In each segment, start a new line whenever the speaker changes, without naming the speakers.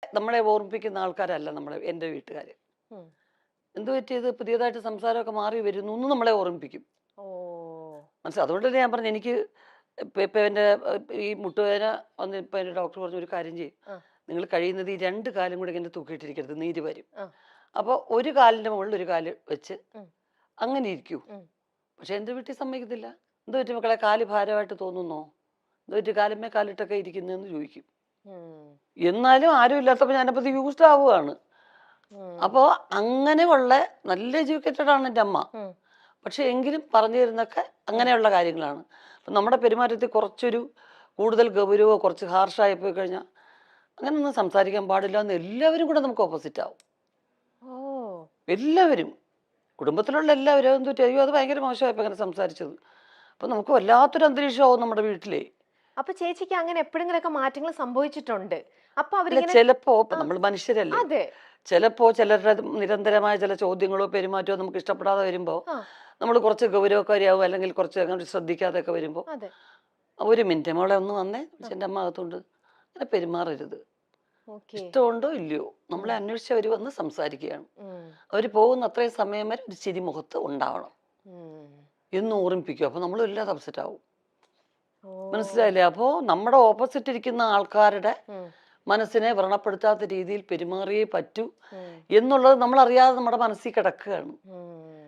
നമ്മളെ ഓർമ്മിപ്പിക്കുന്ന ആൾക്കാരല്ല എൻ്റെ വീട്ടുകാർ.
ഉം.
എന്ത് പറ്റിയത്, പുതിയതായിട്ട് സംസാരമൊക്കെ മാറി വരുന്നു എന്ന് നമ്മളെ ഓർമ്മിപ്പിക്കും.
ഓ.
മനസ്സിലായി. അതുകൊണ്ട് തന്നെ ഞാൻ പറഞ്ഞു, എനിക്ക് ഇപ്പം എൻ്റെ ഈ മുട്ടുവേദന വന്ന് ഇപ്പം എൻ്റെ ഡോക്ടർ പറഞ്ഞു, ഒരു കാര്യം ചെയ്യും,
ആ.
നിങ്ങൾ കഴിയുന്നത് ഈ രണ്ട് കാലും കൂടെ ഇങ്ങനെ തൂക്കിയിട്ടിരിക്കരുത്, നീര് വരും.
ആ.
അപ്പോൾ ഒരു കാലിൻ്റെ മുകളിൽ ഒരു കാല് വെച്ച്
ഉം.
അങ്ങനെ ഇരിക്കൂ.
ഉം.
പക്ഷെ എൻ്റെ വീട്ടിൽ സമ്മതിക്കത്തില്ല. എന്ത് പറ്റി മക്കളെ, കാല് ഭാരമായിട്ട് തോന്നുന്നോ, എന്ത് പറ്റി കാലുമേ കാലിട്ടൊക്കെ ഇരിക്കുന്നതെന്ന് ചോദിക്കും.
ഉം.
എന്നാലും ആരും ഇല്ലാത്തപ്പോൾ ഞാനപ്പോൾ യൂസ്ഡ് ആവുകയാണ്.
ഉം.
അപ്പോൾ അങ്ങനെയുള്ള നല്ല എഡ്യൂക്കേറ്റഡ് ആണ് എൻ്റെ അമ്മ.
ഉം.
പക്ഷെ എങ്കിലും പറഞ്ഞു തരുന്നൊക്കെ അങ്ങനെയുള്ള കാര്യങ്ങളാണ്. അപ്പം നമ്മുടെ പെരുമാറ്റത്തിൽ കുറച്ചൊരു കൂടുതൽ ഗൗരവമോ കുറച്ച് ഹാർഷായി പോയി കഴിഞ്ഞാൽ അങ്ങനെയൊന്നും സംസാരിക്കാൻ പാടില്ല എന്ന് എല്ലാവരും കൂടെ നമുക്ക് ഓപ്പോസിറ്റ് ആവും.
ഓ.
എല്ലാവരും, കുടുംബത്തിലുള്ള എല്ലാവരും എന്തു ചെയ്യും, അത് ഭയങ്കര മോശമായപ്പോൾ അങ്ങനെ സംസാരിച്ചത്. അപ്പം നമുക്ക് വല്ലാത്തൊരു അന്തരീക്ഷമാവും നമ്മുടെ വീട്ടിലെ.
അപ്പൊ ചേച്ചിക്ക് അങ്ങനെ എപ്പോഴെങ്കിലൊക്കെ മാറ്റങ്ങൾ സംഭവിച്ചിട്ടുണ്ട്? അപ്പൊ
അല്ല,
അവരിങ്ങനെ
ചിലപ്പോ നമ്മൾ മനുഷ്യരല്ലേ,
അതെ.
ചിലപ്പോ ചിലരുടെ നിരന്തരമായ ചില ചോദ്യങ്ങളോ പെരുമാറ്റമോ നമുക്ക് ഇഷ്ടപ്പെടാതെ വരുമ്പോൾ
ആ.
നമ്മൾ കുറച്ച് ഗൗരവക്കാരിയാവും, അല്ലെങ്കിൽ കുറച്ച് അങ്ങനെ ശ്രദ്ധിക്കാതെയൊക്കെ വരുമ്പോൾ
അതെ.
ഒരു മിനിറ്റ് മോളെ ഒന്ന് വന്നേ, എൻ്റെ അമ്മ അകത്തുണ്ട്, അങ്ങനെ പെരുമാറരുത്.
ഓക്കെ.
ഇഷ്ടമുണ്ടോ ഇല്ലയോ, നമ്മളെ അന്വേഷിച്ച് അവർ വന്ന് സംസാരിക്കുകയാണ്.
ഉം.
അവർ പോകുന്ന അത്രയും സമയം വരെ ഒരു ചിരി മുഖത്ത് ഉണ്ടാവണം
ഉം.
എന്ന് ഓർമ്മിപ്പിക്കും. അപ്പോൾ നമ്മൾ വല്ലാതെ അപ്സെറ്റ് ആവും.
ഓ.
മനസ്സിലായില്ലേ? അപ്പോൾ നമ്മുടെ ഓപ്പോസിറ്റ് ഇരിക്കുന്ന ആൾക്കാരുടെ
ഉം.
മനസ്സിനെ വ്രണപ്പെടുത്താത്ത രീതിയിൽ പെരുമാറിയേ പറ്റൂ
ഉം.
എന്നുള്ളത് നമ്മളറിയാതെ നമ്മുടെ മനസ്സിൽ കിടക്കുകയാണ്.
ഉം.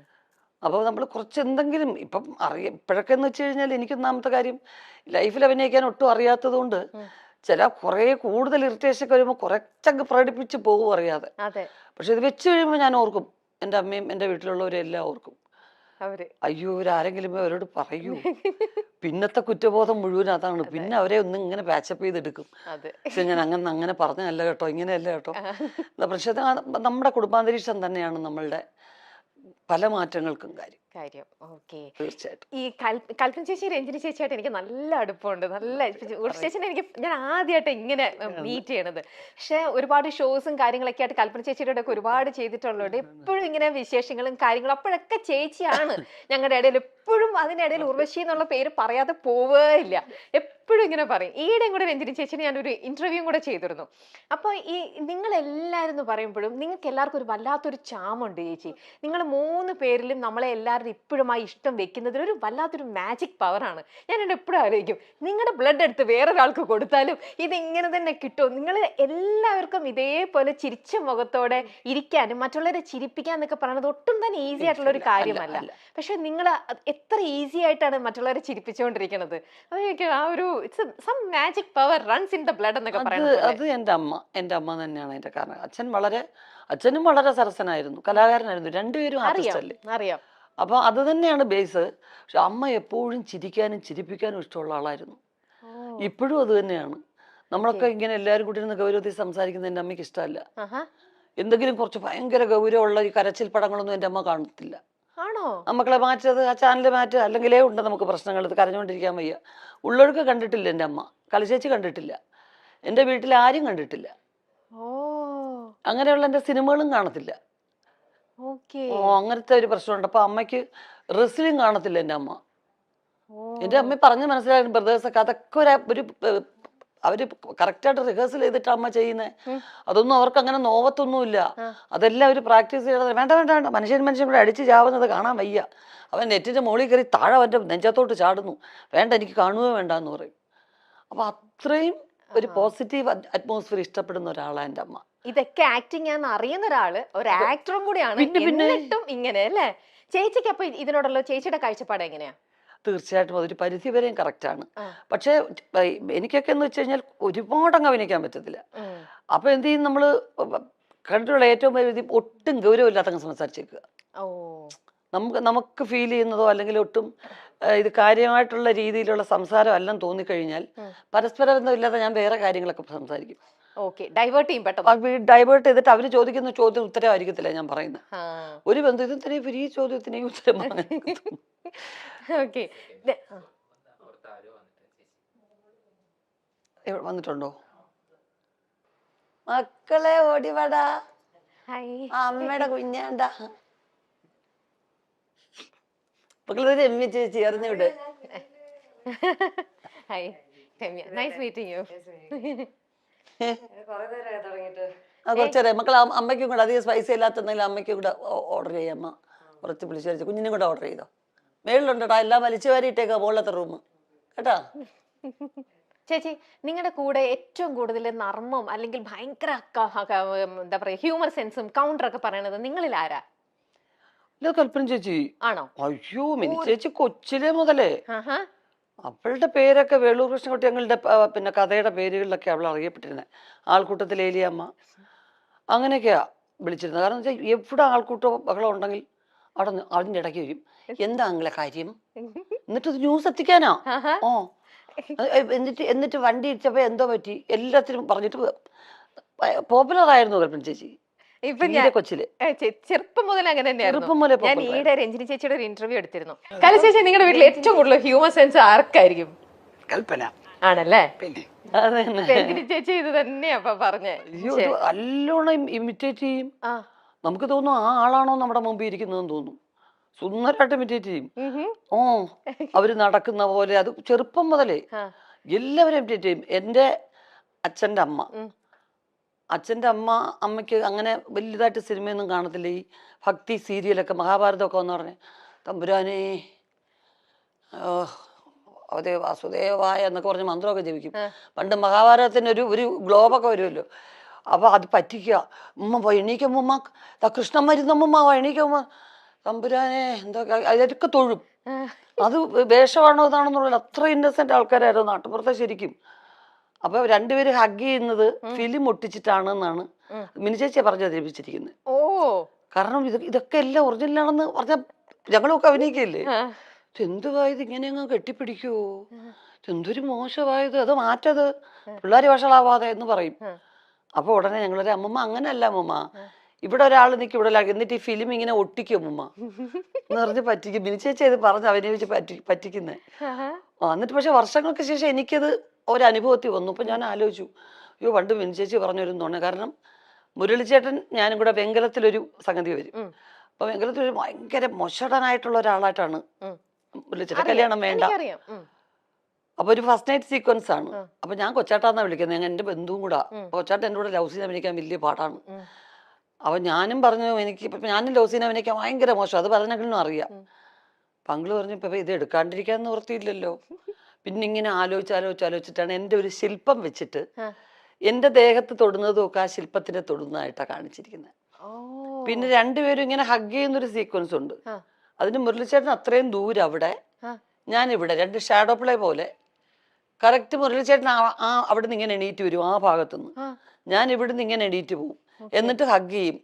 അപ്പോൾ നമ്മൾ കുറച്ച് എന്തെങ്കിലും ഇപ്പം ഇപ്പോഴൊക്കെ എന്ന് വെച്ച് കഴിഞ്ഞാൽ, എനിക്ക് ഒന്നാമത്തെ കാര്യം ലൈഫിൽ അഭിനയിക്കാൻ ഒട്ടും അറിയാത്തത് കൊണ്ട്
ഉം.
ചില കുറേ കൂടുതൽ ഇറിറ്റേഷൻ ഒക്കെ വരുമ്പോൾ കുറച്ചങ്ങ് പ്രകടിപ്പിച്ച് പോകും അറിയാതെ.
അതെ.
പക്ഷെ ഇത് വെച്ച് കഴിയുമ്പോൾ ഞാൻ ഓർക്കും, എൻ്റെ അമ്മയും എൻ്റെ വീട്ടിലുള്ളവരും എല്ലാം ഓർക്കും,
അവര്
അയ്യോ ഇവരാരെങ്കിലും അവരോട് പറയൂ. പിന്നത്തെ കുറ്റബോധം മുഴുവൻ അതാണ്. പിന്നെ അവരെ ഒന്നും ഇങ്ങനെ പാച്ചപ്പ് ചെയ്തെടുക്കും.
അതെ.
പക്ഷെ ഞാൻ അങ്ങനെ പറഞ്ഞല്ല കേട്ടോ, ഇങ്ങനെയല്ല കേട്ടോ.
ആ.
പക്ഷെ നമ്മുടെ കുടുംബാന്തരീക്ഷം തന്നെയാണ് നമ്മളുടെ പല മാറ്റങ്ങൾക്കും കാര്യം.
ഓക്കെ.
തീർച്ചയായിട്ടും.
ഈ കൽപ്പന ചേച്ചി രഞ്ജിനി ചേച്ചിയായിട്ട് എനിക്ക് നല്ല അടുപ്പമുണ്ട്. നല്ല ഉർവശി ചേച്ചിനെ ഞാൻ ആദ്യമായിട്ട് ഇങ്ങനെ മീറ്റ് ചെയ്യണത്. പക്ഷെ ഒരുപാട് ഷോസും കാര്യങ്ങളൊക്കെ ആയിട്ട് കൽപ്പന ചേച്ചിയുടെ ഒക്കെ ഒരുപാട് ചെയ്തിട്ടുള്ളതുകൊണ്ട് എപ്പോഴും ഇങ്ങനെ വിശേഷങ്ങളും കാര്യങ്ങളും അപ്പോഴൊക്കെ ചേച്ചിയാണ് ഞങ്ങളുടെ ഇടയിൽ. എപ്പോഴും അതിനിടയിൽ ഉർവശി എന്നുള്ള പേര് പറയാതെ പോവേയില്ല. എപ്പോഴും ഇങ്ങനെ പറയും. ഈയിടെയും കൂടെ രഞ്ജിനി ചേച്ചിനെ ഞാനൊരു ഇന്റർവ്യൂ കൂടെ ചെയ്തിരുന്നു. അപ്പോൾ ഈ നിങ്ങൾ എല്ലാവരും എന്ന് പറയുമ്പോഴും നിങ്ങൾക്ക് എല്ലാവർക്കും ഒരു വല്ലാത്തൊരു ചാമുണ്ട് ചേച്ചി. നിങ്ങൾ 3 പേരിലും നമ്മളെ എല്ലാവരും ഇപ്പോഴും ആ ഇഷ്ടം വെക്കുന്നതിൽ ഒരു വല്ലാത്തൊരു മാജിക് പവറാണ്. ഞാൻ എന്നോട് എപ്പോഴും ആലോചിക്കും, നിങ്ങളുടെ ബ്ലഡ് എടുത്ത് വേറൊരാൾക്ക് കൊടുത്താലും ഇതിങ്ങനെ തന്നെ കിട്ടും. നിങ്ങൾ എല്ലാവർക്കും ഇതേപോലെ ചിരിച്ച മുഖത്തോടെ ഇരിക്കാനും മറ്റുള്ളവരെ ചിരിപ്പിക്കാൻ എന്നൊക്കെ പറയുന്നത് ഒട്ടും തന്നെ ഈസി ആയിട്ടുള്ള ഒരു കാര്യമല്ല. പക്ഷെ നിങ്ങൾ എത്ര ഈസി ആയിട്ടാണ് മറ്റുള്ളവരെ ചിരിപ്പിച്ചുകൊണ്ടിരിക്കുന്നത്. അതൊക്കെ ആ ഒരു some magic power runs in the blood എന്നൊക്കെ പറയുന്നത്.
അത് എൻ്റെ അമ്മ തന്നെയാണ് അതിന്റെ കാരണം. അച്ഛനും വളരെ സരസനായിരുന്നു, കലാകാരനായിരുന്നു, രണ്ടുപേരും ആർട്ടിസ്റ്റ് അല്ലേ.
അറിയാം.
അപ്പൊ അത് തന്നെയാണ് ബേസ്. പക്ഷെ അമ്മ എപ്പോഴും ചിരിക്കാനും ചിരിപ്പിക്കാനും ഇഷ്ടമുള്ള ആളായിരുന്നു. ഇപ്പോഴും അത് തന്നെയാണ്. നമ്മളൊക്കെ ഇങ്ങനെ എല്ലാവരും കൂടി ഇരുന്ന് ഗൗരവത്തിൽ സംസാരിക്കുന്നത് എൻ്റെ അമ്മയ്ക്ക് ഇഷ്ടമല്ല. എന്തെങ്കിലും കുറച്ച് ഭയങ്കര ഗൗരവമുള്ള ഈ കരച്ചിൽ പടങ്ങളൊന്നും എൻ്റെ അമ്മ കാണത്തില്ല.
ആണോ?
മക്കളെ മാറ്റത്, ആ ചാനൽ മാറ്റുക, അല്ലെങ്കിലേ ഉണ്ട് നമുക്ക് പ്രശ്നങ്ങൾ, ഇത് കരഞ്ഞുകൊണ്ടിരിക്കാൻ വയ്യ. ഉള്ളൊഴുക്ക് കണ്ടിട്ടില്ല എൻ്റെ അമ്മ, കലശേച്ചി കണ്ടിട്ടില്ല, എൻ്റെ വീട്ടിൽ ആരും കണ്ടിട്ടില്ല. അങ്ങനെയുള്ള എൻ്റെ സിനിമകളും കാണത്തില്ല. അങ്ങനത്തെ ഒരു പ്രശ്നമുണ്ട്. അപ്പൊ അമ്മയ്ക്ക് റെസ്ലിംഗ് കാണത്തില്ല എൻ്റെ അമ്മ. എൻ്റെ അമ്മ പറഞ്ഞ് മനസ്സിലായിരുന്നു, ബ്രദേഴ്സൊക്കെ അതൊക്കെ ഒരു അവര് കറക്റ്റായിട്ട് റിഹേഴ്സൽ ചെയ്തിട്ട് അമ്മ ചെയ്യുന്നത്. അതൊന്നും അവർക്ക് അങ്ങനെ നോവത്തൊന്നുമില്ല. അതെല്ലാം അവർ പ്രാക്ടീസ് ചെയ്യണത്. വേണ്ട വേണ്ട വേണ്ട, മനുഷ്യൻ കൂടെ അടിച്ച് ചാവുന്നത് കാണാൻ വയ്യ, അവൻ നെറ്റിന്റെ മുകളിൽ കയറി താഴെ അവൻ്റെ നെഞ്ചത്തോട്ട് ചാടുന്നു, വേണ്ട എനിക്ക് കാണുകയോ വേണ്ട എന്ന് പറയും. അപ്പൊ അത്രയും ഒരു പോസിറ്റീവ് അറ്റ്മോസ്ഫിയർ ഇഷ്ടപ്പെടുന്ന ഒരാളാണ് എൻ്റെ അമ്മ.
ഇതൊക്കെ ആക്ടിങ് ആണെന്ന് അറിയുന്ന ഒരാള്, ഒരു ആക്ടറും കൂടിയാണ്, എന്നിട്ടും ഇങ്ങനെ അല്ലേ? ചേച്ചിക്ക് അപ്പൊ ഇതിനോടുള്ള ചേച്ചിയുടെ കാഴ്ചപ്പാട് എങ്ങനെയാ?
തീർച്ചയായിട്ടും അതൊരു പരിധി വരെയും കറക്റ്റാണ്. പക്ഷേ എനിക്കൊക്കെ എന്ന് വെച്ച് കഴിഞ്ഞാൽ ഒരുപാട് അങ്ങ് അഭിനയിക്കാൻ പറ്റത്തില്ല. അപ്പൊ എന്ത് ചെയ്യും, നമ്മള് കണ്ടിട്ടുള്ള ഏറ്റവും വലിയ ഒട്ടും ഗൗരവമില്ലാത്തങ്ങ് സംസാരിച്ചേക്കുക. നമുക്ക് ഫീൽ ചെയ്യുന്നതോ അല്ലെങ്കിൽ ഒട്ടും ഇത് കാര്യമായിട്ടുള്ള രീതിയിലുള്ള സംസാരം അല്ലെന്ന് തോന്നിക്കഴിഞ്ഞാൽ പരസ്പര ബന്ധമില്ലാതെ ഞാൻ വേറെ കാര്യങ്ങളൊക്കെ സംസാരിക്കും.
ഡൈവേർട്ട്
ചെയ്തിട്ട് അവര് ചോദിക്കുന്ന ചോദ്യം ഉത്തരവായിരിക്കത്തില്ല ഞാൻ പറയുന്നത്. ഒരു ബന്ധത്തിന് ഈ ചോദ്യത്തിന് ഉത്തരം വന്നിട്ടുണ്ടോ? മക്കളെ ഓടിവാടാ, അമ്മയുടെ കുഞ്ഞാണ്ട. മക്കളെ രമ്യ ചേച്ചി അറിഞ്ഞൂടെ? ആ കുറച്ചേരെ മക്കൾ അമ്മയ്ക്കും കൂടെ അധികം സ്പൈസി ഇല്ലാത്തെന്തെങ്കിലും അമ്മയ്ക്കും കൂടെ ഓർഡർ ചെയ്യാം. അമ്മ കുറച്ച് പുളിശ്ശേരി കുഞ്ഞിനും കൂടെ ഓർഡർ ചെയ്തോ. മേളിലുണ്ടോടാ എല്ലാം വലിച്ചു വാരിയിട്ടേക്കാ മുകളിലത്തെ റൂം കേട്ടാ.
ചേച്ചി നിങ്ങളുടെ കൂടെ ഏറ്റവും കൂടുതൽ നർമ്മം അല്ലെങ്കിൽ ഭയങ്കര എന്താ പറയാ ഹ്യൂമർ സെൻസും കൗണ്ടറൊക്കെ പറയണത് നിങ്ങളിൽ ആരാ?
ഇല്ല കൽപ്പന ചേച്ചി.
ആണോ?
അയ്യോ മിനി ചേച്ചി കൊച്ചിലെ മുതലേ
ആഹാ.
അവളുടെ പേരൊക്കെ വേളൂർ കൃഷ്ണൻകുട്ടി ഞങ്ങളുടെ പിന്നെ കഥയുടെ പേരുകളിലൊക്കെ അവൾ അറിയപ്പെട്ടിരുന്നത്. ആൾക്കൂട്ടത്തിൽ ഏലിയമ്മ അങ്ങനെയൊക്കെയാ വിളിച്ചിരുന്നത്. കാരണം വെച്ചാൽ എവിടെ ആൾക്കൂട്ടോ ബഹളം ഉണ്ടെങ്കിൽ അവിടെ അതിൻ്റെ ഇടയ്ക്ക് വരും. എന്താ നിങ്ങളെ കാര്യം എന്നിട്ട് ന്യൂസ് എത്തിക്കാനാ.
ആഹാ.
ഓ എന്നിട്ട് വണ്ടി ഇടിച്ചപ്പോ എന്തോ പറ്റി എല്ലാത്തിനും പറഞ്ഞിട്ട് പോപ്പുലർ ആയിരുന്നു കൽപ്പന ചേച്ചി
ഇപ്പൊ
തീരെ കൊച്ചില്.
ചെറുപ്പം മുതൽ അങ്ങനെ തന്നെയായിരുന്നു.
ചെറുപ്പം മുതലേ
ഞാൻ
popular
ഈയിടെ രഞ്ജിനി ചേച്ചിയുടെ ഒരു ഇന്റർവ്യൂ എടുത്തിരുന്നു. കല ചേച്ചി നിങ്ങളുടെ വീട്ടിൽ ഏറ്റവും കൂടുതൽ ഹ്യൂമർ സെൻസ് ആർക്കായിരിക്കും?
കൽപ്പന.
ആണല്ലേ?
പിന്നെ
അതെ
രഞ്ജിനി ചേച്ചി ഇത് തന്നെയാ അപ്പൊ പറഞ്ഞേ.
അയ്യോ ഇത് നല്ലോണം ഇമിറ്റേറ്റ് ചെയ്യും.
ആ.
നമുക്ക് തോന്നും ആ ആളാണോ നമ്മുടെ മുമ്പിൽ ഇരിക്കുന്നതെന്ന് തോന്നും. സുന്ദരമായിട്ട് ഇമിറ്റേറ്റ് ചെയ്യും. ഓ അവര് നടക്കുന്ന പോലെ അത് ചെറുപ്പം മുതലേ
ആ.
എല്ലാവരും ഇമിറ്റേറ്റ് ചെയ്യും. എൻ്റെ അച്ഛൻ്റെ അമ്മ അമ്മയ്ക്ക് അങ്ങനെ വലുതായിട്ട് സിനിമയൊന്നും കാണത്തില്ല. ഈ ഭക്തി സീരിയലൊക്കെ മഹാഭാരതമൊക്കെ എന്ന് പറഞ്ഞ് തമ്പുരാനേ അതേ വാസുദേവായ എന്നൊക്കെ പറഞ്ഞ് മന്ത്രമൊക്കെ ജപിക്കും. പണ്ട് മഹാഭാരതത്തിന് ഒരു ഗ്ലോബൊക്കെ വരുമല്ലോ. അപ്പൊ അത് പറ്റിക്കുക. ഉമ്മ എണീക്കുമ്മ കൃഷ്ണൻ മരുന്നമ്മ എണീക്കുമ്മ തമ്പുരാനെ എന്തൊക്കെ അതൊക്കെ തൊഴും. അത് വേഷമാണോ ഇതാണെന്നുള്ള അത്ര ഇന്നസെന്റ് ആൾക്കാരായിരുന്നു നാട്ടുപുറത്തെ ശരിക്കും. അപ്പൊ രണ്ടുപേര് ഹഗ് ചെയ്യുന്നത് ഫിലിം ഒട്ടിച്ചിട്ടാണ് എന്നാണ് മിനി ചേച്ചിയെ പറഞ്ഞു അവതരിപ്പിച്ചിരിക്കുന്നത്.
ഓ
കാരണം ഇതൊക്കെ എല്ലാം ഒറിജിനലാണെന്ന് പറഞ്ഞ ഞങ്ങളൊക്കെ അഭിനയിക്കല്ലേ. എന്തുവായത് ഇങ്ങനെ അങ്ങ് കെട്ടിപ്പിടിക്കുവോ, എന്തൊരു മോശമായത്, അത് മാറ്റത് പിള്ളേർ വഷളാവാതെ എന്ന് പറയും. അപ്പൊ ഉടനെ ഞങ്ങളൊരു അമ്മമ്മ അങ്ങനെയല്ല അമ്മമ്മ, ഇവിടെ ഒരാൾ നിൽക്കും ഇവിടെ ഒരാൾ, എന്നിട്ട് ഈ ഫിലിം ഇങ്ങനെ ഒട്ടിക്കും അമ്മമ്മ എന്ന് പറഞ്ഞ് പറ്റിക്കും. മിനി ചേച്ചി ഇത് പറഞ്ഞ് അഭിനയിച്ച് പറ്റിക്കുന്നേ. എന്നിട്ട് പക്ഷെ വർഷങ്ങൾക്ക് ശേഷം എനിക്കത് ഒരനുഭവത്തിൽ വന്നു. അപ്പൊ ഞാൻ ആലോചിച്ചു, അയ്യോ പണ്ട് മിനി ചേച്ചി പറഞ്ഞൊരു തോന്നുന്നു. കാരണം മുരളിച്ചേട്ടൻ ഞാനും കൂടെ വെങ്കലത്തിലൊരു സംഗതി വരും. അപ്പൊ വെങ്കലത്തിൽ ഭയങ്കര മൊശടനായിട്ടുള്ള ഒരാളായിട്ടാണ് മുരളിച്ചേട്ടൻ. കല്യാണം വേണ്ട. അപ്പൊ ഒരു ഫസ്റ്റ് നൈറ്റ് സീക്വൻസ് ആണ്. അപ്പൊ ഞാൻ കൊച്ചാട്ടാന്നാ വിളിക്കുന്നത്, ഞാൻ എന്റെ ബന്ധുവും കൂടാ. കൊച്ചാട്ടൻ എൻ്റെ കൂടെ ലവ് സീൻ അഭിനയിക്കാൻ വലിയ പാടാണ്. അപ്പൊ ഞാനും പറഞ്ഞു ഞാനും ലവ് സീൻ അഭിനയിക്കാൻ ഭയങ്കര മോശം, അത് പറഞ്ഞെങ്കിലും അറിയാം. പങ്കിള് പറഞ്ഞു ഇപ്പൊ ഇത് എടുക്കാണ്ടിരിക്കാൻ നിവൃത്തിയില്ലല്ലോ. പിന്നെ ഇങ്ങനെ ആലോചിച്ചിട്ടാണ് എൻ്റെ ഒരു ശില്പം വെച്ചിട്ട് എൻ്റെ ദേഹത്ത് തൊടുന്നതും ഒക്കെ ആ ശില്പത്തിനെ തൊടുന്നതായിട്ടാണ് കാണിച്ചിരിക്കുന്നത്. പിന്നെ രണ്ടുപേരും ഇങ്ങനെ ഹഗ് ചെയ്യുന്നൊരു സീക്വൻസ് ഉണ്ട്. അതിന് മുരളിച്ചേട്ടൻ അത്രയും ദൂരം അവിടെ, ഞാനിവിടെ, രണ്ട് ഷാഡോ പ്ലേ പോലെ. കറക്റ്റ് മുരളിച്ചേട്ടൻ അവിടെ നിന്ന് ഇങ്ങനെ എണീറ്റ് വരും ആ ഭാഗത്തുനിന്ന്, ഞാൻ ഇവിടുന്ന് ഇങ്ങനെ എണീറ്റ് പോവും, എന്നിട്ട് ഹഗ് ചെയ്യും.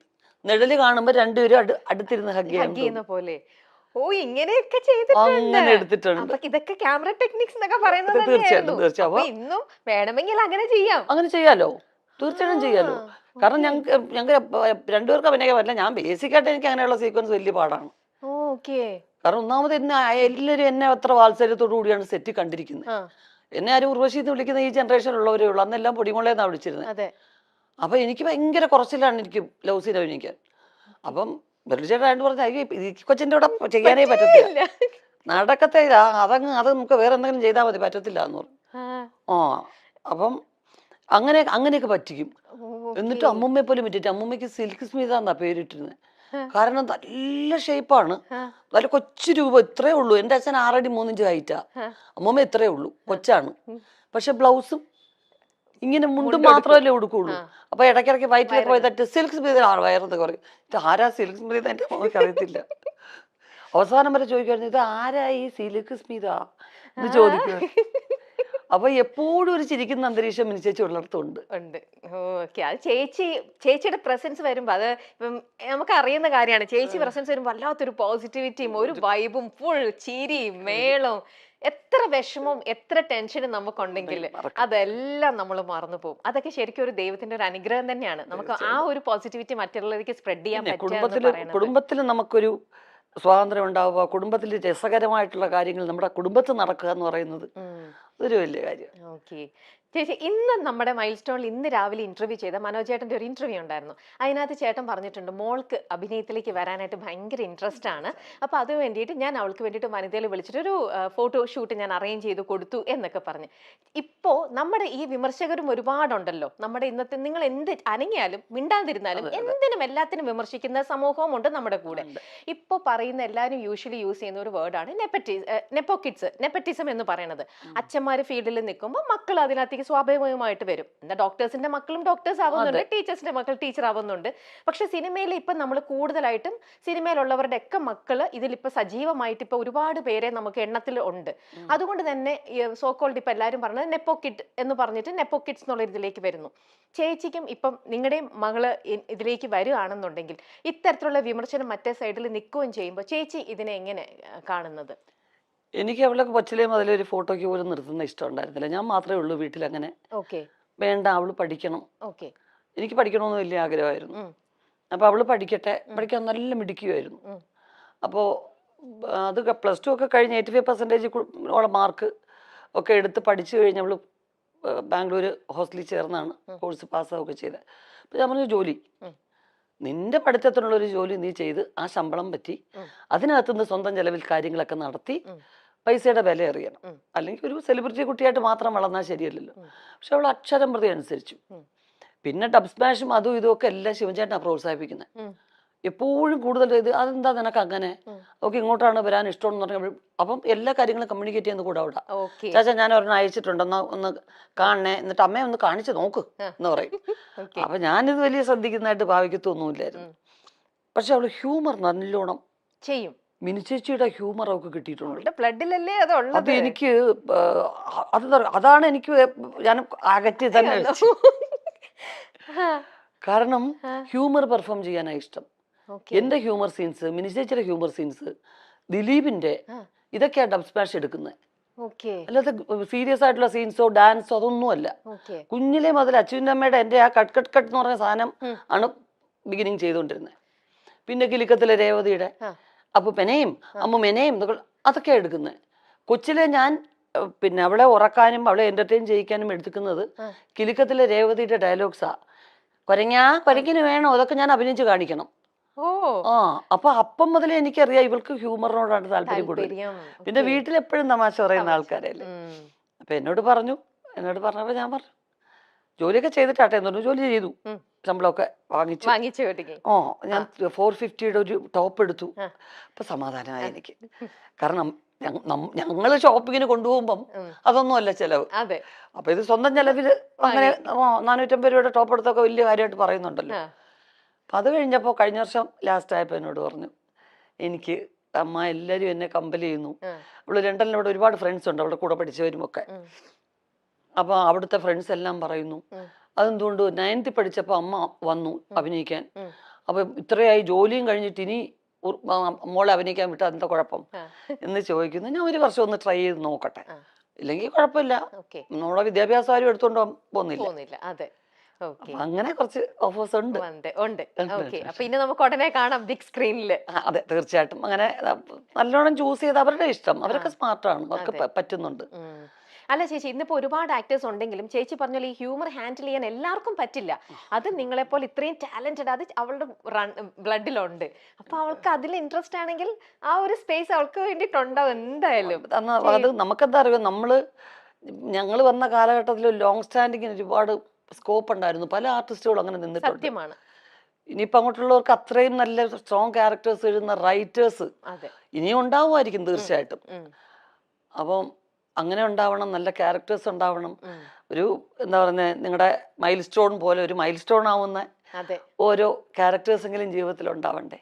നിഴല് കാണുമ്പോ രണ്ടുപേരും അടുത്തിരുന്ന് ഹഗ് ചെയ്യുന്ന പോലെ.
ഓ ഇങ്ങനെയൊക്കെ ചെയ്തിട്ടുണ്ട്.
അങ്ങനെ എടുത്തിട്ടുണ്ട്.
ഇതൊക്കെ ക്യാമറ ടെക്നിക്സ് എന്നൊക്കെ പറയുന്നത്
തീർച്ചയായിട്ടും
ഇന്നും വേണമെങ്കിൽ അങ്ങനെ ചെയ്യാം.
അങ്ങനെ ചെയ്യാലോ, തീർച്ചയായിട്ടും ചെയ്യാലോ. കാരണം ഞങ്ങൾക്ക് രണ്ടുപേർക്ക് അഭിനയിക്കാൻ പറ്റില്ല. ഞാൻ ബേസിക്കായിട്ട് എനിക്ക് അങ്ങനെയുള്ള സീക്വൻസ് വലിയ പാടാണ്. കാരണം ഒന്നാമത് എല്ലാവരും എന്നെ അത്ര വാത്സല്യത്തോടു കൂടിയാണ് സെറ്റ് കണ്ടിരിക്കുന്നത്. എന്നെ ആരും ഉർവശി എന്ന് വിളിക്കുന്ന ഈ ജനറേഷനിലുള്ളവരേ ഉള്ളൂ. അന്നെല്ലാം പൊടിമുളയെന്നാണ് വിളിച്ചിരുന്നത്. അപ്പൊ എനിക്ക് ഭയങ്കര കുറച്ചിലാണ് എനിക്ക് ലവ് സീൻ അഭിനയിക്കാൻ. അപ്പം ബെർലിച്ചേട്ടായിട്ട് പറഞ്ഞ ഈ കൊച്ചിന്റെ കൂടെ ചെയ്യാനേ പറ്റത്തില്ല, നടക്കത്തില്ല, അത് നമുക്ക് വേറെ എന്തെങ്കിലും ചെയ്താൽ മതി, പറ്റത്തില്ല എന്ന് പറഞ്ഞു. അപ്പം അങ്ങനെയൊക്കെ പറ്റിക്കും. എന്നിട്ട് അമ്മൂമ്മയെ പോലും പറ്റിയിട്ട്, അമ്മൂമ്മയ്ക്ക് സിൽക്ക് സ്മിത എന്നാ പേരിട്ടിരുന്നത്. കാരണം നല്ല ഷേപ്പാണ്, നല്ല കൊച്ചു രൂപം, ഇത്രേ ഉള്ളൂ. എൻ്റെ അച്ഛൻ 6 അടി 3 ഇഞ്ച് ഹൈറ്റാ, അമ്മൂമ്മ ഇത്രേ ഉള്ളൂ, കൊച്ചാണ്. പക്ഷെ ബ്ലൗസും ഇങ്ങനെ മുണ്ടും മാത്രമല്ലേ ഉടുക്കുള്ളൂ. അപ്പൊ ഇടയ്ക്കിടയ്ക്ക് വയറ്റിലൊക്കെ പോയി തട്ട് സിൽക്ക് സ്മിത വയറെന്നൊക്കെ പറയും. ഇത് ആരാ സിൽക്ക് സ്മിത, എൻ്റെ അമ്മയ്ക്ക് അറിയത്തില്ല. അവസാനം വരെ ചോദിക്കുമായിരുന്നു, ഇത് ആരാ ഈ സിൽക്ക് സ്മിത എന്ന് ചോദിക്കുക. അപ്പൊ എപ്പോഴും ഒരു ചിരിക്കുന്ന അന്തരീക്ഷം മിനി ചേച്ചി ഉള്ളിടത്തുണ്ട്.
ഓക്കെ, അത് ചേച്ചിയുടെ പ്രസൻസ് വരുമ്പോ, അത് ഇപ്പം നമുക്ക് അറിയുന്ന കാര്യമാണ്, ചേച്ചി പ്രസൻസ് വരുമ്പോ വല്ലാത്തൊരു പോസിറ്റിവിറ്റിയും ഒരു വൈബും ഫുൾ ചിരിയും മേളവും. എത്ര വിഷമവും എത്ര ടെൻഷനും നമുക്കുണ്ടെങ്കിൽ അതെല്ലാം നമ്മൾ മറന്നു പോകും. അതൊക്കെ ശരിക്കും ഒരു ദൈവത്തിന്റെ ഒരു അനുഗ്രഹം തന്നെയാണ്. നമുക്ക് ആ ഒരു പോസിറ്റിവിറ്റി മറ്റുള്ളവർക്ക് സ്പ്രെഡ് ചെയ്യാൻ പറ്റും.
കുടുംബത്തിൽ നമുക്കൊരു സ്വാതന്ത്ര്യം ഉണ്ടാവുക, കുടുംബത്തിൽ രസകരമായിട്ടുള്ള കാര്യങ്ങൾ നമ്മുടെ കുടുംബത്തിൽ നടക്കുക എന്ന് പറയുന്നത് ഒരു വലിയ കാര്യം.
ഓക്കെ ചേച്ചി ഇന്ന് നമ്മുടെ മൈൽ സ്റ്റോണിൽ ഇന്ന് രാവിലെ ഇന്റർവ്യൂ ചെയ്ത മനോജ് ചേട്ടന്റെ ഒരു ഇന്റർവ്യൂ ഉണ്ടായിരുന്നു. അതിനകത്ത് ചേട്ടൻ പറഞ്ഞിട്ടുണ്ട് മോൾക്ക് അഭിനയത്തിലേക്ക് വരാനായിട്ട് ഭയങ്കര ഇൻട്രസ്റ്റ് ആണ്. അപ്പൊ അത് വേണ്ടിയിട്ട് ഞാൻ അവൾക്ക് വേണ്ടിയിട്ട് വനിതയിൽ വിളിച്ചിട്ട് ഒരു ഫോട്ടോ ഷൂട്ട് ഞാൻ അറേഞ്ച് ചെയ്ത് കൊടുത്തു എന്നൊക്കെ പറഞ്ഞു. ഇപ്പോ നമ്മുടെ ഈ വിമർശകരും ഒരുപാടുണ്ടല്ലോ. നമ്മുടെ ഇന്നത്തെ നിങ്ങൾ എന്ത് അനങ്ങിയാലും മിണ്ടാതിരുന്നാലും എന്തിനും എല്ലാത്തിനും വിമർശിക്കുന്ന സമൂഹവും ഉണ്ട് നമ്മുടെ കൂടെ. ഇപ്പൊ പറയുന്ന എല്ലാവരും യൂഷ്വലി യൂസ് ചെയ്യുന്ന ഒരു വേർഡാണ് നെപ്പറ്റിസം എന്ന് പറയുന്നത്. അച്ഛന്മാര് ഫീൽഡിൽ നിൽക്കുമ്പോൾ മക്കൾ അതിനകത്തേക്ക് സ്വാഭാവികമായിട്ട് വരും. എന്താ ഡോക്ടേഴ്സിന്റെ മക്കളും ഡോക്ടേഴ്സ് ആവുന്നുണ്ട്, ടീച്ചേഴ്സിന്റെ മക്കൾ ടീച്ചർ ആവുന്നുണ്ട്. പക്ഷെ സിനിമയിൽ ഇപ്പൊ നമ്മൾ കൂടുതലായിട്ടും സിനിമയിലുള്ളവരുടെ ഒക്കെ മക്കള് ഇതിലിപ്പോ സജീവമായിട്ട് ഇപ്പൊ ഒരുപാട് പേരെ നമുക്ക് എണ്ണത്തിൽ ഉണ്ട്. അതുകൊണ്ട് തന്നെ സോക്കോൾഡ് ഇപ്പൊ എല്ലാവരും പറഞ്ഞത് നെപ്പോ കിഡ് എന്ന് പറഞ്ഞിട്ട് നെപ്പോ കിഡ്സ് എന്നുള്ള ഇതിലേക്ക് വരുന്നു. ചേച്ചിക്കും ഇപ്പം നിങ്ങളുടെയും മകള് ഇതിലേക്ക് വരികയാണെന്നുണ്ടെങ്കിൽ ഇത്തരത്തിലുള്ള വിമർശനം മറ്റേ സൈഡിൽ നിൽക്കുകയും ചെയ്യുമ്പോൾ ചേച്ചി ഇതിനെ എങ്ങനെ കാണുന്നത്?
എനിക്ക് അവളെ കൊച്ചിലേ മുതലേ ഒരു ഫോട്ടോയ്ക്ക് പോലും നിർത്തുന്ന ഇഷ്ടം ഉണ്ടായിരുന്നില്ല. ഞാൻ മാത്രമേ ഉള്ളൂ വീട്ടിൽ അങ്ങനെ വേണ്ട അവള് പഠിക്കണം, എനിക്ക് പഠിക്കണമെന്ന് വലിയ ആഗ്രഹമായിരുന്നു. അപ്പോൾ അവള് പഠിക്കാൻ നല്ല മിടുക്കിയായിരുന്നു. അപ്പോൾ അത് +2 ഒക്കെ കഴിഞ്ഞ് 85% ഉള്ള മാർക്ക് ഒക്കെ എടുത്ത് പഠിച്ചു കഴിഞ്ഞ് അവള് ബാംഗ്ലൂർ ഹോസ്റ്റലിൽ ചേർന്നാണ് കോഴ്സ് പാസ്സാവുകയൊക്കെ ചെയ്തത്. അപ്പോൾ ഞാൻ പറഞ്ഞു ജോലി, നിന്റെ പഠിത്തത്തിനുള്ളൊരു ജോലി നീ ചെയ്ത് ആ ശമ്പളം പറ്റി അതിനകത്തുനിന്ന് സ്വന്തം ചെലവിൽ കാര്യങ്ങളൊക്കെ നടത്തി പൈസയുടെ വില അറിയണം. അല്ലെങ്കിൽ ഒരു സെലിബ്രിറ്റി കുട്ടിയായിട്ട് മാത്രം വളർന്നാൽ ശരിയല്ലല്ലോ. പക്ഷെ അവൾ അക്ഷരം പ്രതി അനുസരിച്ചു. പിന്നെ ഡബ് സ്മാഷും അതും ഇതും ഒക്കെ എല്ലാം ശിവൻചേട്ടനാണ് പ്രോത്സാഹിപ്പിക്കുന്നത്. എപ്പോഴും കൂടുതൽ ഇത് അതെന്താ നിനക്ക് അങ്ങനെ, ഓക്കെ ഇങ്ങോട്ടാണ് വരാൻ ഇഷ്ടം എന്ന് പറഞ്ഞാൽ അപ്പം എല്ലാ കാര്യങ്ങളും കമ്മ്യൂണിക്കേറ്റ് ചെയ്യുന്ന കൂടെ അവിടെ ചാച്ചാ ഞാൻ ഒരെണ്ണം അയച്ചിട്ടുണ്ടെന്നാ ഒന്ന് കാണണേ, എന്നിട്ട് അമ്മയെ ഒന്ന് കാണിച്ചു നോക്ക് എന്ന് പറയും. അപ്പൊ ഞാനിത് വലിയ ശ്രദ്ധിക്കുന്നതായിട്ട് ഭാവിക്കത്തൊന്നുമില്ലായിരുന്നു. പക്ഷെ അവള് ഹ്യൂമർ നല്ലോണം ചെയ്യും. മിനിച്ചേച്ചിയുടെ ഹ്യൂമർ അവൾക്ക് കിട്ടിയിട്ടുണ്ട്.
ബ്ലഡിലല്ലേ
അത് എനിക്ക് അതാണ് എനിക്ക് ഞാൻ അകറ്റി തന്നെ കാരണം ഹ്യൂമർ പെർഫോം ചെയ്യാനാണ് ഇഷ്ടം. എന്റെ ഹ്യൂമർ സീൻസ്, മിനിച്ചേച്ചിയുടെ ഹ്യൂമർ സീൻസ്, ദിലീപിന്റെ ഇതൊക്കെയാണ് ഡബ് സ്മാഷ് എടുക്കുന്നത്. അല്ലാതെ സീരിയസ് ആയിട്ടുള്ള സീൻസോ ഡാൻസോ അതൊന്നും അല്ല. കുഞ്ഞിലെ മുതൽ അച്ഛൻ്റെ അമ്മയുടെ എന്റെ ആ കട്ട് കട്ട് കട്ട് എന്ന് പറഞ്ഞ സാധനം ആണ് ബിഗിനിങ് ചെയ്തുകൊണ്ടിരുന്നത്. പിന്നെ കിലുക്കത്തിലെ രേവതിയുടെ അപ്പൊ പെനയും അമ്മ മെനയും അതൊക്കെ എടുക്കുന്നത്. കൊച്ചിലെ ഞാൻ പിന്നെ അവളെ ഉറക്കാനും അവളെ എന്റർടൈൻ ചെയ്യിക്കാനും എടുക്കുന്നത് കിലുക്കത്തിലെ രേവതിയുടെ ഡയലോഗ്സാ. കൊരങ്ങിന് വേണോ അതൊക്കെ ഞാൻ അഭിനയിച്ച് കാണിക്കണം. അപ്പൊ അപ്പം മുതലേ എനിക്കറിയാം ഇവൾക്ക് ഹ്യൂമറിനോടാണ് താല്പര്യം കൂടുതൽ. പിന്നെ വീട്ടിലെപ്പോഴും തമാശ പറയുന്ന ആൾക്കാരല്ലേ. അപ്പൊ എന്നോട് പറഞ്ഞപ്പോ ഞാൻ പറഞ്ഞു ജോലിയൊക്കെ ചെയ്തിട്ടാട്ടെ എന്ന് പറഞ്ഞു. ജോലി ചെയ്തു, ശമ്പളമൊക്കെ വാങ്ങിച്ചു. ഞാൻ 450യുടെ ഒരു ടോപ്പ് എടുത്തു. അപ്പൊ സമാധാനമായി എനിക്ക്. കാരണം ഞങ്ങള് ഷോപ്പിങ്ങിന് കൊണ്ടുപോകുമ്പം അതൊന്നും അല്ല ചെലവ്. അപ്പൊ ഇത് സ്വന്തം ചെലവില് അങ്ങനെ 450 രൂപയുടെ ടോപ്പ് എടുത്തൊക്കെ വലിയ കാര്യമായിട്ട് പറയുന്നുണ്ടല്ലോ. അപ്പൊ അത് കഴിഞ്ഞപ്പോ കഴിഞ്ഞ വർഷം ലാസ്റ്റ് ആയപ്പോ എന്നോട് പറഞ്ഞു എനിക്ക് അമ്മ എല്ലാരും എന്നെ കമ്പൽ ചെയ്യുന്നു. അവള് ലണ്ടനിൽ അവിടെ ഒരുപാട് ഫ്രണ്ട്സ് ഉണ്ട്, അവിടെ കൂടെ പഠിച്ചവരും ഒക്കെ. അപ്പൊ അവിടുത്തെ ഫ്രണ്ട്സ് എല്ലാം പറയുന്നു അതെന്തുകൊണ്ട് 9th പഠിച്ചപ്പോ അമ്മ വന്നു അഭിനയിക്കാൻ. അപ്പൊ ഇത്രയായി ജോലിയും കഴിഞ്ഞിട്ട് ഇനി മോളെ അഭിനയിക്കാൻ വിട്ടാൽ എന്താ കുഴപ്പം എന്ന് ചോദിക്കുന്നു. ഞാൻ ഒരു വർഷം ഒന്ന് ട്രൈ ചെയ്ത് നോക്കട്ടെ, ഇല്ലെങ്കിൽ കുഴപ്പമില്ല. നമ്മളെ വിദ്യാഭ്യാസം ആരും എടുത്തോണ്ട് പോകുന്നില്ല. അങ്ങനെ കുറച്ച് ഓഫേഴ്സ് ഉണ്ട്.
അപ്പൊ ഇനി നമുക്ക് ഉടനെ കാണാം ബിഗ് സ്ക്രീനില്.
അതെ തീർച്ചയായിട്ടും. അങ്ങനെ നല്ലോണം ചൂസ് ചെയ്ത് അവരുടെ ഇഷ്ടം, അവരൊക്കെ സ്മാർട്ടാണ്, അവർക്ക് പറ്റുന്നുണ്ട്.
അല്ല ചേച്ചി, ഇന്നിപ്പോ ഒരുപാട് ആക്ടേഴ്സ് ഉണ്ടെങ്കിലും ചേച്ചി പറഞ്ഞ ഈ ഹ്യൂമർ ഹാൻഡിൽ ചെയ്യാൻ എല്ലാവർക്കും പറ്റില്ല. അത് നിങ്ങളെപ്പോലെ ഇത്രയും ടാലന്റഡ് അത് അവളുടെ ബ്ലഡിലുണ്ട്. അപ്പൊ അവൾക്ക് അതിൽ ഇൻട്രസ്റ്റ് ആണെങ്കിൽ ആ ഒരു സ്പേസ് അവൾക്ക് വേണ്ടിയിട്ടുണ്ടാവും എന്തായാലും.
അത് നമുക്കെന്താ അറിയാം, ഞങ്ങൾ വന്ന കാലഘട്ടത്തിൽ ലോങ് സ്റ്റാൻഡിങ്ങിന് ഒരുപാട് സ്കോപ്പ് ഉണ്ടായിരുന്നു. പല ആർട്ടിസ്റ്റുകളും അങ്ങനെ നിന്നിട്ടുണ്ട്.
സത്യമാണ്.
ഇനിയിപ്പോ അങ്ങോട്ടുള്ളവർക്ക് അത്രയും നല്ല സ്ട്രോങ് ക്യാരക്ടേഴ്സ് എഴുതുന്ന റൈറ്റേഴ്സ് ഇനിയും ഉണ്ടാവുമായിരിക്കും തീർച്ചയായിട്ടും. അപ്പം അങ്ങനെ ഉണ്ടാവണം, നല്ല ക്യാരക്ടേഴ്സ് ഉണ്ടാവണം. ഒരു എന്താ പറയുന്നത്, നിങ്ങളുടെ മൈൽ സ്റ്റോൺ പോലെ ഒരു മൈൽ സ്റ്റോൺ ആവുന്ന ഓരോ ക്യാരക്ടേഴ്സ് എങ്കിലും ജീവിതത്തിൽ ഉണ്ടാവണ്ടേ.